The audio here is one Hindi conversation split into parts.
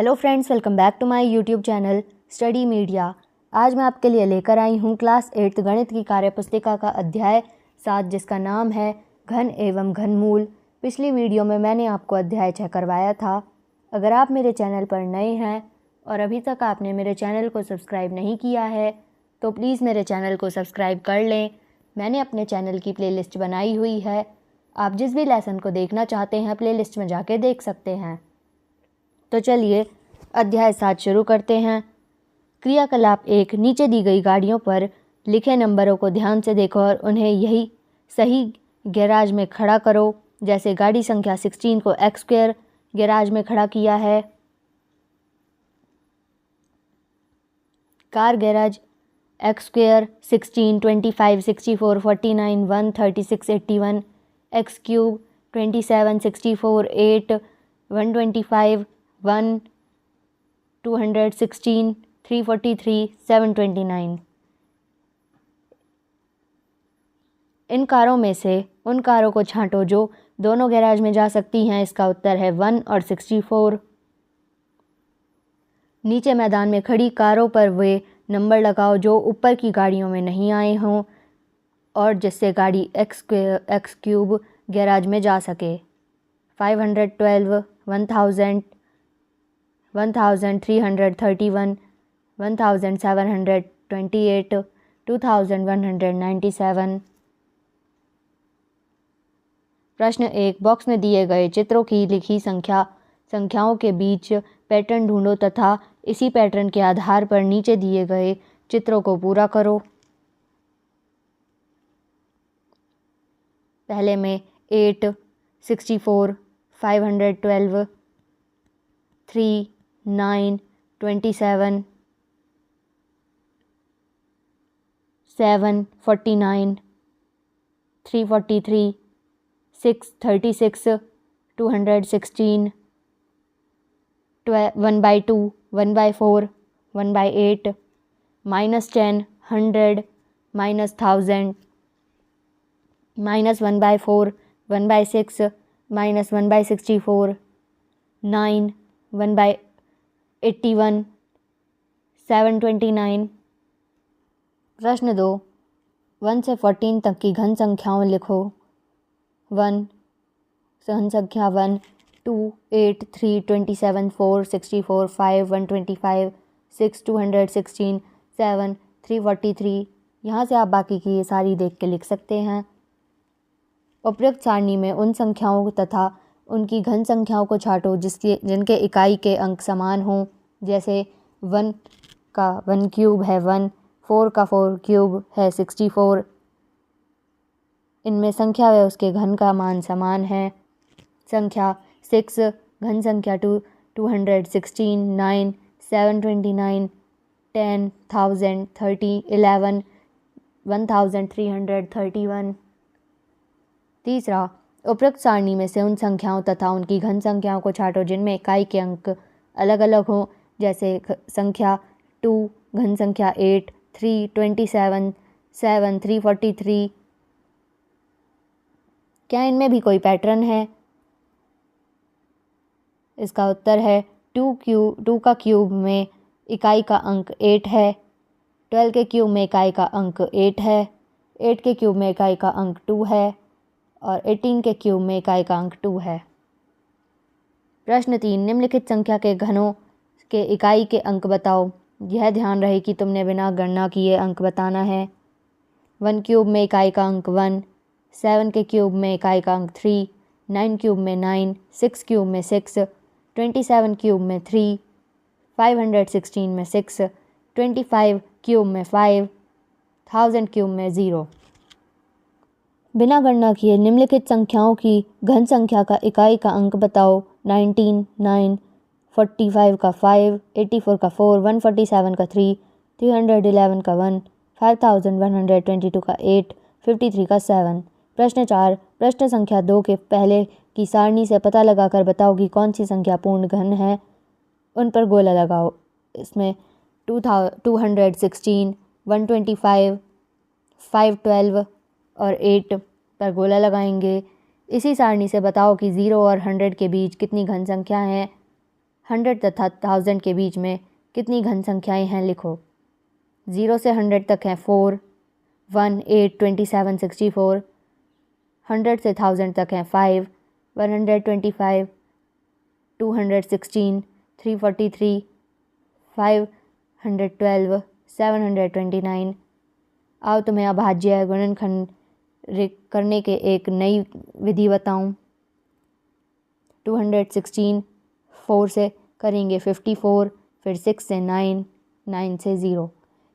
Hello friends, welcome back to my YouTube channel study media. आज मैं आपके लिए लेकर आई हूँ क्लास 8th गणित की कार्यपुस्तिका का अध्याय 7 जिसका नाम है घन एवं घनमूल। पिछली वीडियो में मैंने आपको अध्याय 6 करवाया था। अगर आप मेरे चैनल पर नए हैं और अभी तक आपने मेरे चैनल को सब्सक्राइब नहीं किया है तो प्लीज़ मेरे चैनल को सब्सक्राइब कर लें। मैंने अपने चैनल की प्लेलिस्ट बनाई हुई है। आप जिस भी लेसन को देखना चाहते हैं प्लेलिस्ट में जाके देख सकते हैं। तो चलिए अध्याय 7 शुरू करते हैं। क्रियाकलाप 1, नीचे दी गई गाड़ियों पर लिखे नंबरों को ध्यान से देखो और उन्हें यही सही गैराज में खड़ा करो। जैसे गाड़ी संख्या 16 को एक्स स्क्वायर गैराज में खड़ा किया है। Car garage x square 16, 25, 64, 49, 1, 36, 81, x cube 27, 64, 8, 125, 1, 216, 343, 729। इन कारों में से उन कारों को छांटो जो दोनों गैराज में जा सकती हैं। इसका उत्तर है 1 और 64। नीचे मैदान में खड़ी कारों पर वे नंबर लगाओ जो ऊपर की गाड़ियों में नहीं आए हों और जिससे गाड़ी एक्स क्यूब गैराज में जा सके। 512, 1000, 1331, 1728, 2197। प्रश्न 1, बॉक्स में दिए गए चित्रों की लिखी संख्याओं के बीच पैटर्न ढूंढो तथा इसी पैटर्न के आधार पर नीचे दिए गए चित्रों को पूरा करो। पहले में 8, 64, 512, 3, 9, 27, 7, 49, 343, 6, 36, 216, 1/2, 1/4, 1/8, -10, 100, -1000, -1/4, 1/6, -1/64, 9, 1/81, 729। प्रश्न 2, 1 से 14 तक की घन संख्याओं लिखो। 1 घन संख्या 1, 2, 8, 3, 27, 4, 64, 5, 125, 6, 216, 7, 343। यहाँ से आप बाकी की ये सारी देख के लिख सकते हैं। उपयुक्त सारणी में उन संख्याओं तथा उनकी घन संख्याओं को छांटो जिनके इकाई के अंक समान हों। जैसे 1 का 1 क्यूब है 1, 4 का 4 क्यूब है 64। इनमें संख्या व उसके घन का मान समान है। संख्या 6 घन संख्या 2, 216, 9, 729, 10, 1000, 30, 11, 1331। तीसरा, उपयुक्त सारणी में से उन संख्याओं तथा उनकी घन संख्याओं को छांटो जिनमें इकाई के अंक अलग अलग हों। जैसे संख्या 2 घन संख्या 8, 3, 27, 7, 343। क्या इनमें भी कोई पैटर्न है? इसका उत्तर है 2 का क्यूब में इकाई का अंक 8 है। 12 के क्यूब में इकाई का अंक 8 है। 8 के क्यूब में इकाई का अंक 2 है और 18 के क्यूब में इकाई का अंक 2 है। प्रश्न 3, निम्नलिखित संख्या के घनों के इकाई के अंक बताओ। यह ध्यान रहे कि तुमने बिना गणना किए अंक बताना है। 1 क्यूब में इकाई का अंक 1, 7 के क्यूब में इकाई का अंक 3, 9 क्यूब में 9, 6 क्यूब में 6, 27 क्यूब में 3, 516 में 6, 25 क्यूब में 5, 1000 क्यूब में 0। बिना गणना किए निम्नलिखित संख्याओं की घन संख्या का इकाई का अंक बताओ। 19, 9, 45 का 5, 84 का 4, 147 का 3, 311 का 1, 5122 का 8, 53 का 7। प्रश्न 4, प्रश्न संख्या 2 के पहले की सारणी से पता लगाकर बताओ कि कौन सी संख्या पूर्ण घन है। उन पर गोला लगाओ। इसमें 216, 125, 512 और 8 पर गोला लगाएंगे। इसी सारणी से बताओ कि 0 और 100 के बीच कितनी घन संख्या हैं। 100 तथा 1000 के बीच में कितनी घन संख्याएं हैं लिखो। 0 से 100 तक हैं 4, 1, 8, 27, 64। 100 से 1000 तक हैं 5, 125, 216, 343, 512, 729। आओ तुम्हें अभाज्य गुणनखंड करने के एक नई विधि बताऊं। 216 4 से करेंगे 54, फिर 6 से 9, 9 से 0।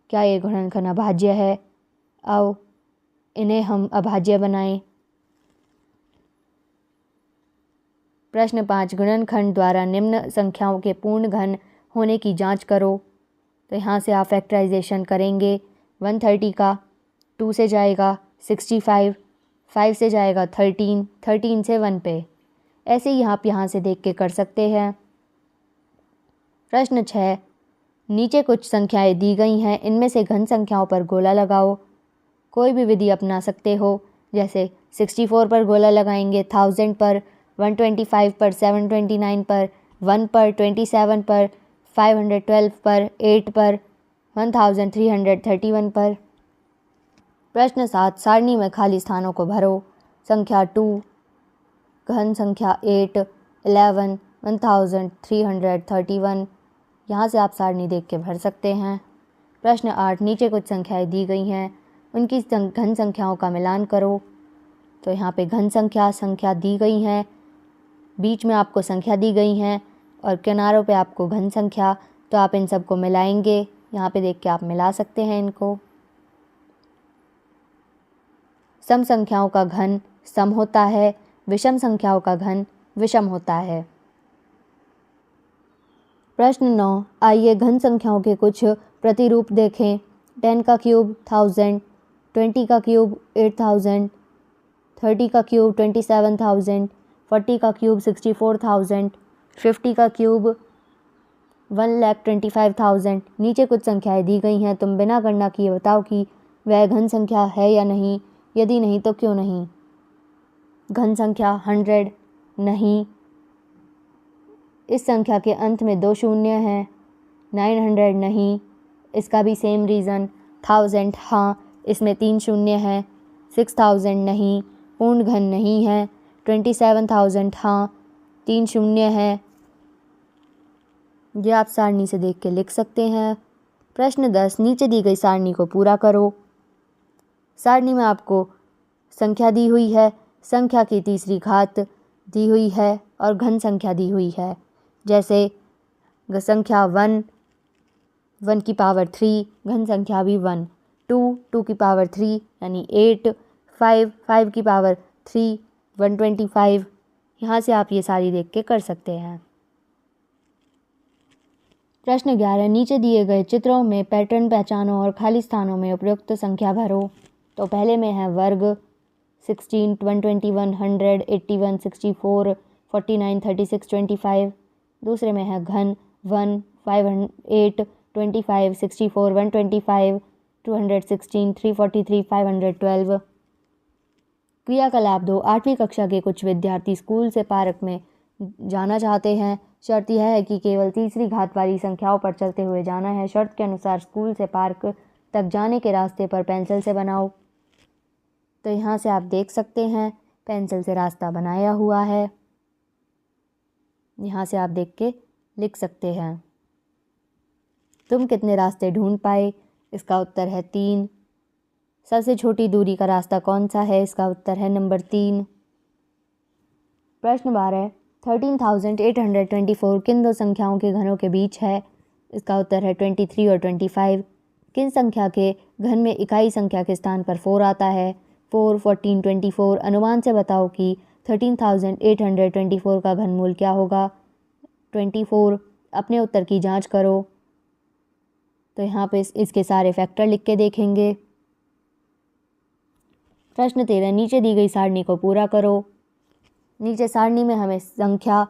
क्या ये गुणनखंड अभाज्य है? आओ इन्हें हम अभाज्य बनाएं। प्रश्न 5, गुणनखंड द्वारा निम्न संख्याओं के पूर्ण घन होने की जांच करो। तो यहाँ से आप फैक्टराइजेशन करेंगे। 130 का 2 से जाएगा 65, 5 से जाएगा 13, 13 से 1 पे। ऐसे ही आप यहाँ से देख के कर सकते हैं। प्रश्न 6, नीचे कुछ संख्याएं दी गई हैं, इनमें से घन संख्याओं पर गोला लगाओ। कोई भी विधि अपना सकते हो, जैसे 64 पर गोला लगाएंगे, 1000 पर, 125 पर, 729 पर, 1 पर, 27 पर, 512 पर, 8 पर, 1331 पर। प्रश्न 7, सारणी में खाली स्थानों को भरो। संख्या 2, घन संख्या 8, 11, 1331। यहाँ से आप सारणी देख के भर सकते हैं। प्रश्न 8, नीचे कुछ संख्याएं दी गई हैं, उनकी घन संख्याओं का मिलान करो। तो यहाँ पे घन संख्या दी गई हैं, बीच में आपको संख्या दी गई हैं और किनारों पे आपको घन संख्या। तो आप इन सबको मिलाएंगे, यहाँ पे देख के आप मिला सकते हैं इनको। सम संख्याओं का घन सम होता है, विषम संख्याओं का घन विषम होता है। प्रश्न 9, आइए घन संख्याओं के कुछ प्रतिरूप देखें। 10 का क्यूब 1000, 20 का क्यूब 8000, 30 का क्यूब 27000, 40 का क्यूब 64000, 50 का क्यूब 1,25,000। नीचे कुछ संख्याएं दी गई हैं, तुम बिना गणना किए बताओ कि वह घन संख्या है या नहीं, यदि नहीं तो क्यों नहीं। घन संख्या 100 नहीं, इस संख्या के अंत में 2 शून्य हैं। 900 नहीं, इसका भी सेम रीज़न। 1000 हाँ, इसमें 3 शून्य हैं। 6000 नहीं, पूर्ण घन नहीं है। 27000 हाँ, 3 शून्य है। ये आप सारणी से देख के लिख सकते हैं। प्रश्न 10, नीचे दी गई सारणी को पूरा करो। सारणी में आपको संख्या दी हुई है, संख्या की तीसरी घात दी हुई है और घन संख्या दी हुई है। जैसे संख्या 1, 1 की पावर 3, घन संख्या भी 1, 2, 2 की पावर 3 यानी 8, 5, 5 की पावर 3, 125। यहाँ से आप ये सारी देख के कर सकते हैं। प्रश्न 11, नीचे दिए गए चित्रों में पैटर्न पहचानो और खाली स्थानों में उपयुक्त संख्या भरो। तो पहले में है वर्ग 16, 121, 100, 81, 64, 49, 36, 25। दूसरे में है घन 1, 5, 8, 25, 64, 125, 216, 343, 512। क्रियाकलाप 2, 8वीं कक्षा के कुछ विद्यार्थी स्कूल से पार्क में जाना चाहते हैं। शर्त यह है कि केवल तीसरी घात वाली संख्याओं पर चलते हुए जाना है। शर्त के अनुसार स्कूल से पार्क तक जाने के रास्ते पर पेंसिल से बनाओ। तो यहाँ से आप देख सकते हैं पेंसिल से रास्ता बनाया हुआ है। यहाँ से आप देख के लिख सकते हैं। तुम कितने रास्ते ढूंढ पाए? इसका उत्तर है 3। सबसे छोटी दूरी का रास्ता कौन सा है? इसका उत्तर है नंबर 3। प्रश्न 12, 13,824 किन दो संख्याओं के घनों के बीच है? इसका उत्तर है 23 और 25। किन संख्या के घन में इकाई संख्या के स्थान पर 4 आता है? 4, 14, 24। अनुमान से बताओ कि 13,824 का घनमूल क्या होगा? 24। अपने उत्तर की जांच करो। तो यहाँ पे इसके सारे फैक्टर लिख के देखेंगे। प्रश्न 13, नीचे दी गई सारणी को पूरा करो। नीचे सारणी में हमें संख्या,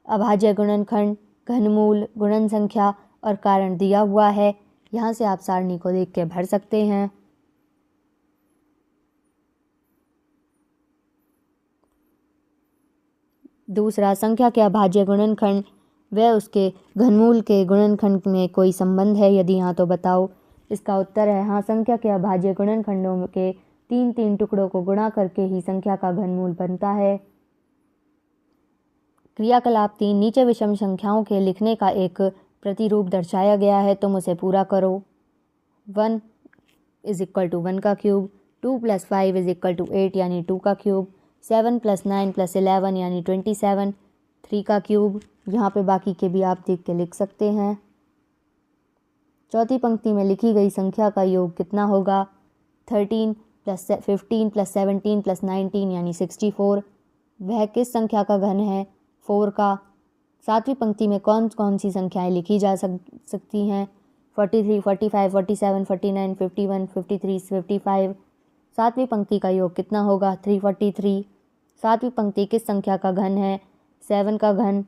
अभाज्य गुणनखंड, घनमूल, गुणन संख्या और कारण दिया हुआ है। यहाँ से आप सारणी को देख के भर सकते हैं। दूसरा, संख्या के अभाज्य गुणनखंड वह उसके घनमूल के गुणनखंड में कोई संबंध है, यदि हाँ तो बताओ। इसका उत्तर है हाँ। संख्या के अभाज्य गुणनखंडों के 3 टुकड़ों को गुणा करके ही संख्या का घनमूल बनता है। क्रियाकलाप 3, नीचे विषम संख्याओं के लिखने का एक प्रतिरूप दर्शाया गया है, तुम उसे पूरा करो। 1 = 1 का क्यूब, 2 + 5 = 8 यानी 2 का क्यूब, 7 + 9 + 11 यानी 27, 3 का क्यूब। यहाँ पे बाकी के भी आप देख के लिख सकते हैं। चौथी पंक्ति में लिखी गई संख्या का योग कितना होगा? 13 + 15 + 17 + 19 यानी 64। वह किस संख्या का घन है? 4 का। सातवीं पंक्ति में कौन कौन सी संख्याएं लिखी जा सकती हैं? 43, 45, 47, 49, 51, 53, 55। सातवीं पंक्ति का योग कितना होगा? 343। सातवीं पंक्ति किस संख्या का घन है? 7 का घन।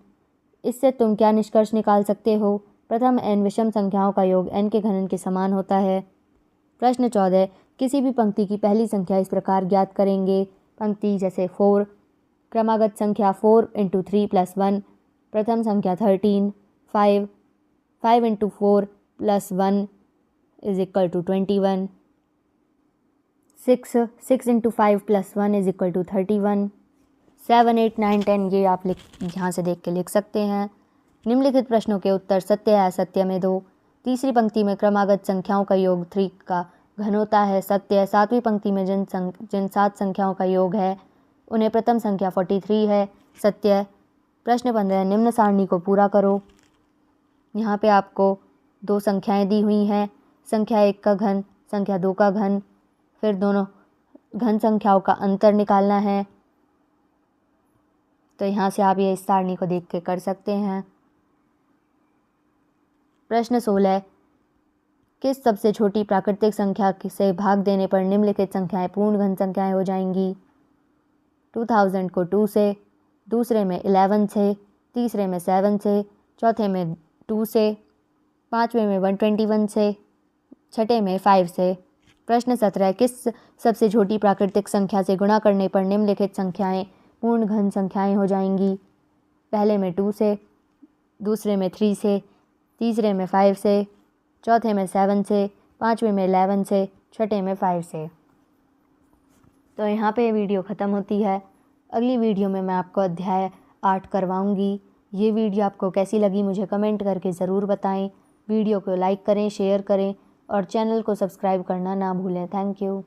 इससे तुम क्या निष्कर्ष निकाल सकते हो? प्रथम n विषम संख्याओं का योग n के घनन के समान होता है। प्रश्न 14, किसी भी पंक्ति की पहली संख्या इस प्रकार ज्ञात करेंगे। पंक्ति जैसे 4, क्रमागत संख्या 4 × 3 + 1, प्रथम संख्या 13, 5, 5 × 4 + 1 = 21, 6, 6 × 5 + 1 = 31, 7, 8, 9, 10 ये आप यहाँ से देख के लिख सकते हैं। निम्नलिखित प्रश्नों के उत्तर सत्य या असत्य में दो। तीसरी पंक्ति में क्रमागत संख्याओं का योग 3 का घन होता है, सत्य। सातवीं पंक्ति में जिन 7 संख्याओं का योग है उन्हें प्रथम संख्या 43 है, सत्य। प्रश्न 15, निम्न सारणी को पूरा करो। यहाँ पे आपको 2 संख्याएं दी हुई हैं, संख्या 1 का घन, संख्या 2 का घन, फिर दोनों घन संख्याओं का अंतर निकालना है। तो यहाँ से आप ये इस सारणी को देख के कर सकते हैं। प्रश्न 16, किस सबसे छोटी प्राकृतिक संख्या से भाग देने पर निम्नलिखित संख्याएं पूर्ण घन संख्याएं हो जाएंगी? 2000 को 2 से, दूसरे में 11 से, तीसरे में 7 से, चौथे में 2 से, पाँचवें में 121 से, छठे में 5 से। प्रश्न 17, किस सबसे छोटी प्राकृतिक संख्या से गुणा करने पर निम्नलिखित संख्याएं पूर्ण घन संख्याएं हो जाएंगी? पहले में 2 से, दूसरे में 3 से, तीसरे में 5 से, चौथे में 7 से, पाँचवें में 11 से, छठे में 5 से। तो यहाँ पे वीडियो ख़त्म होती है। अगली वीडियो में मैं आपको अध्याय 8 करवाऊँगी। ये वीडियो आपको कैसी लगी मुझे कमेंट करके ज़रूर बताएं। वीडियो को लाइक करें, शेयर करें और चैनल को सब्सक्राइब करना ना भूलें। Thank you.